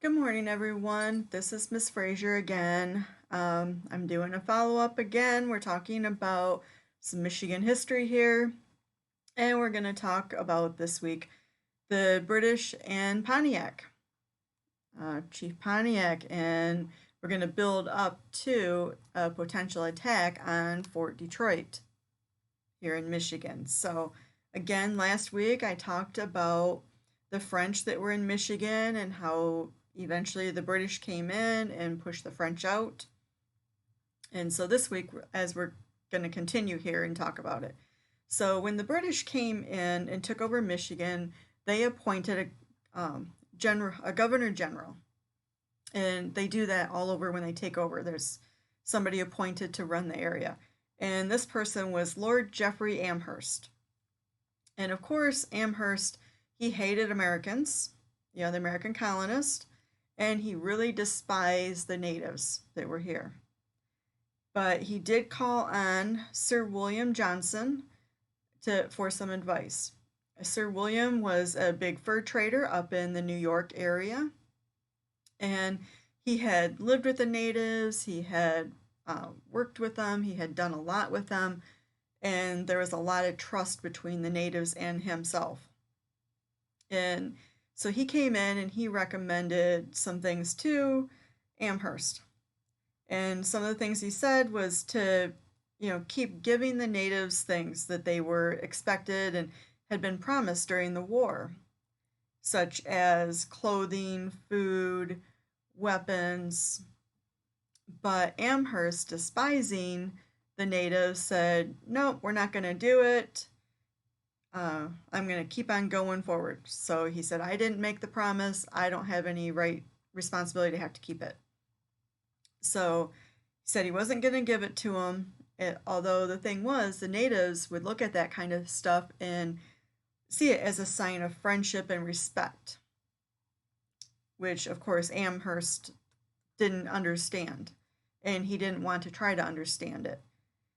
Good morning, everyone. This is Miss Fraser again. I'm doing a follow-up again. We're talking about some Michigan history here, and we're going to talk about this week the British and Pontiac, Chief Pontiac, and we're going to build up to a potential attack on Fort Detroit here in Michigan. So, again, last week I talked about the French that were in Michigan and how eventually the British came in and pushed the French out. And so this week, as we're going to continue here and talk about it. So when the British came in and took over Michigan, they appointed a governor general, and they do that all over when they take over. There's somebody appointed to run the area, and this person was Lord Jeffery Amherst. And of course, Amherst, he hated Americans, the American colonists, and he really despised the natives that were here. But he did call on Sir William Johnson for some advice. Sir William was a big fur trader up in the New York area, and he had lived with the natives, he had worked with them, he had done a lot with them, and there was a lot of trust between the natives and himself. And so he came in and he recommended some things to Amherst. And some of the things he said was to, keep giving the natives things that they were expected and had been promised during the war, such as clothing, food, weapons. But Amherst, despising the natives, said, "Nope, we're not going to do it. I'm going to keep on going forward." So he said, "I didn't make the promise. I don't have any responsibility to have to keep it." So he said he wasn't going to give it to him. Although the thing was, the natives would look at that kind of stuff and see it as a sign of friendship and respect, which of course Amherst didn't understand, and he didn't want to try to understand it.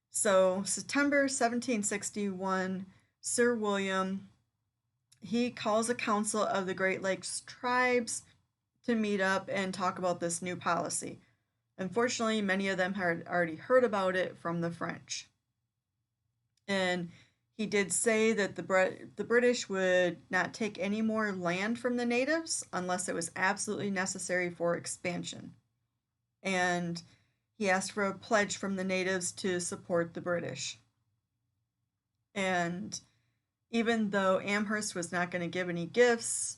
So September 1761, Sir William, he calls a council of the Great Lakes tribes to meet up and talk about this new policy. Unfortunately, many of them had already heard about it from the French. And he did say that the British would not take any more land from the natives unless it was absolutely necessary for expansion. And he asked for a pledge from the natives to support the British. And even though Amherst was not going to give any gifts,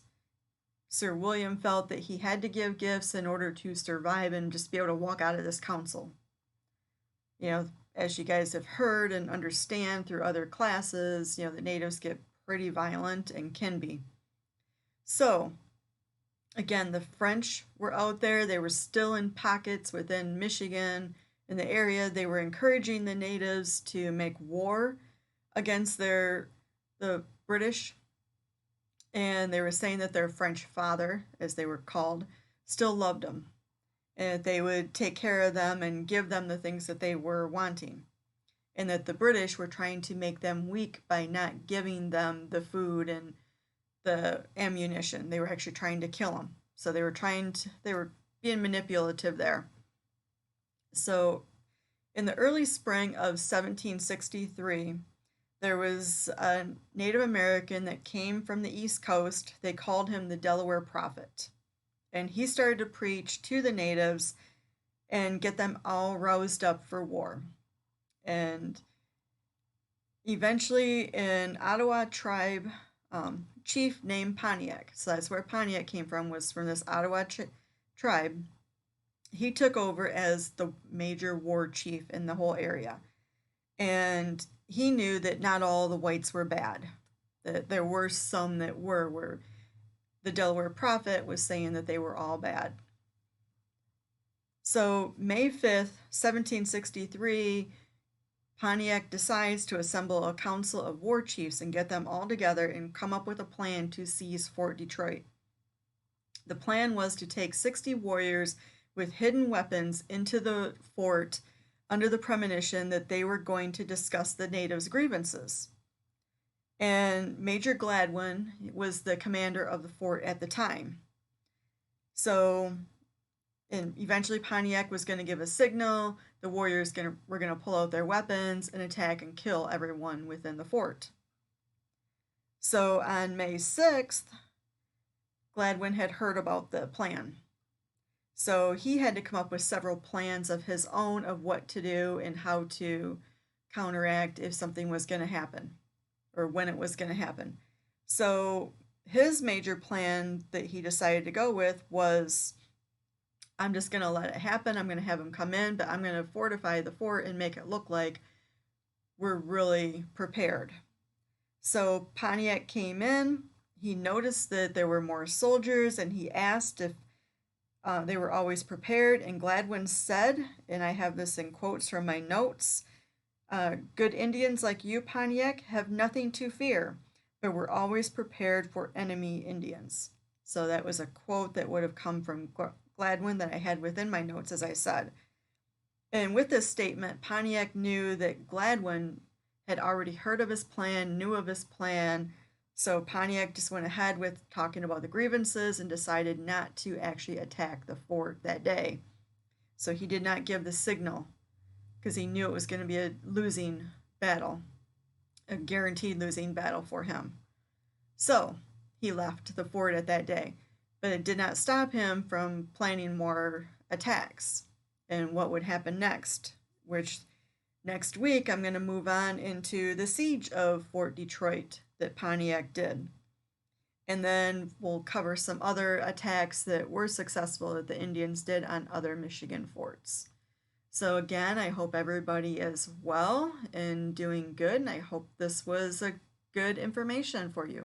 Sir William felt that he had to give gifts in order to survive and just be able to walk out of this council. As you guys have heard and understand through other classes, the natives get pretty violent and can be. So, again, the French were out there. They were still in pockets within Michigan, in the area. They were encouraging the natives to make war against the British, and they were saying that their French father, as they were called, still loved them, and that they would take care of them and give them the things that they were wanting, and that the British were trying to make them weak by not giving them the food and the ammunition. They were actually trying to kill them. So they were being manipulative there. So in the early spring of 1763, there was a Native American that came from the East Coast. They called him the Delaware Prophet. And he started to preach to the natives and get them all roused up for war. And eventually an Ottawa tribe chief named Pontiac, so that's where Pontiac came from, was from this Ottawa tribe. He took over as the major war chief in the whole area. And he knew that not all the whites were bad, that there were some that where the Delaware Prophet was saying that they were all bad. So May 5th, 1763, Pontiac decides to assemble a council of war chiefs and get them all together and come up with a plan to seize Fort Detroit. The plan was to take 60 warriors with hidden weapons into the fort under the premonition that they were going to discuss the natives' grievances. And Major Gladwin was the commander of the fort at the time. So, and eventually Pontiac was going to give a signal. The warriors were going to pull out their weapons and attack and kill everyone within the fort. So on May 6th, Gladwin had heard about the plan. So he had to come up with several plans of his own of what to do and how to counteract if something was going to happen or when it was going to happen. So his major plan that he decided to go with was, I'm just going to let it happen. I'm going to have him come in, but I'm going to fortify the fort and make it look like we're really prepared. So Pontiac came in. He noticed that there were more soldiers, and he asked if they were always prepared. And Gladwin said, and I have this in quotes from my notes, good Indians like you, Pontiac, have nothing to fear, but we're always prepared for enemy Indians. So that was a quote that would have come from Gladwin that I had within my notes, as I said. And with this statement, Pontiac knew that Gladwin had already heard of his plan, knew of his plan. So Pontiac just went ahead with talking about the grievances and decided not to actually attack the fort that day. So he did not give the signal because he knew it was going to be a losing battle, a guaranteed losing battle for him. So he left the fort at that day, but it did not stop him from planning more attacks and what would happen next, which next week I'm going to move on into the siege of Fort Detroit that Pontiac did. And then we'll cover some other attacks that were successful that the Indians did on other Michigan forts. So again, I hope everybody is well and doing good, and I hope this was a good information for you.